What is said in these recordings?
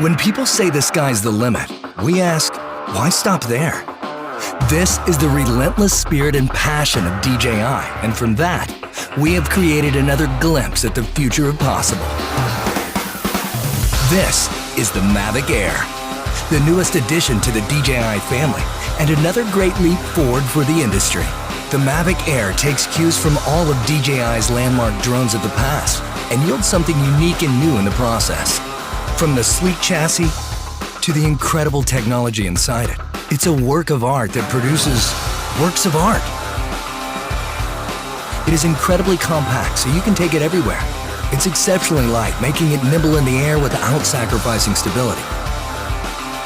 When people say the sky's the limit, we ask, why stop there? This is the relentless spirit and passion of DJI, and from that, we have created another glimpse at the future of possible. This is the Mavic Air, the newest addition to the DJI family, and another great leap forward for the industry. The Mavic Air takes cues from all of DJI's landmark drones of the past and yields something unique and new in the process. From the sleek chassis to the incredible technology inside it, it's a work of art that produces works of art. It is incredibly compact, so you can take it everywhere. It's exceptionally light, making it nimble in the air without sacrificing stability.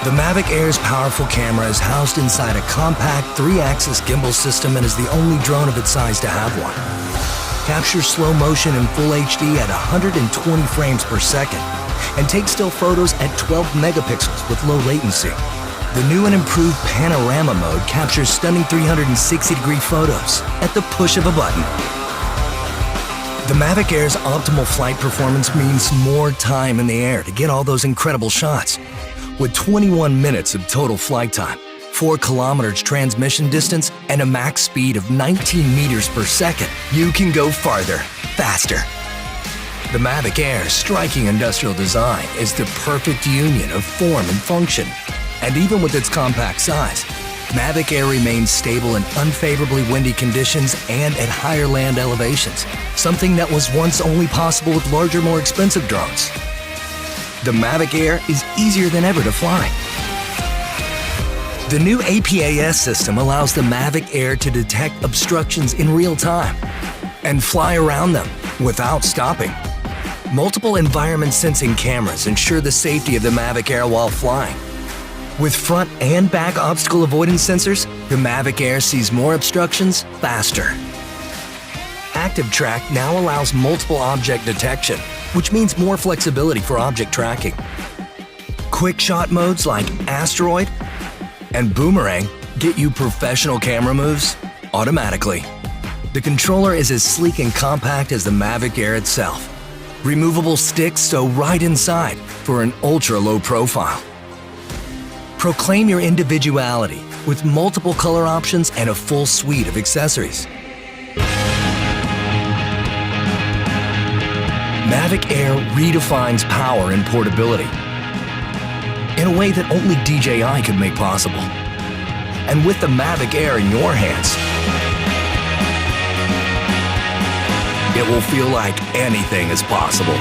The Mavic Air's powerful camera is housed inside a compact 3-axis gimbal system and is the only drone of its size to have one. Captures slow motion in full HD at 120 frames per second and takes still photos at 12 megapixels with low latency. The new and improved panorama mode captures stunning 360-degree photos at the push of a button. The Mavic Air's optimal flight performance means more time in the air to get all those incredible shots. With 21 minutes of total flight time, 4 kilometers transmission distance, and a max speed of 19 meters per second, you can go farther, faster. The Mavic Air's striking industrial design is the perfect union of form and function. And even with its compact size, Mavic Air remains stable in unfavorably windy conditions and at higher land elevations, something that was once only possible with larger, more expensive drones. The Mavic Air is easier than ever to fly. The new APAS system allows the Mavic Air to detect obstructions in real time and fly around them without stopping. Multiple environment sensing cameras ensure the safety of the Mavic Air while flying. With front and back obstacle avoidance sensors, the Mavic Air sees more obstructions faster. Active Track now allows multiple object detection, which means more flexibility for object tracking. Quick shot modes like Asteroid and Boomerang get you professional camera moves automatically. The controller is as sleek and compact as the Mavic Air itself. Removable sticks sew right inside for an ultra-low profile. Proclaim your individuality with multiple color options and a full suite of accessories. Mavic Air redefines power and portability in a way that only DJI could make possible. And with the Mavic Air in your hands, it will feel like anything is possible.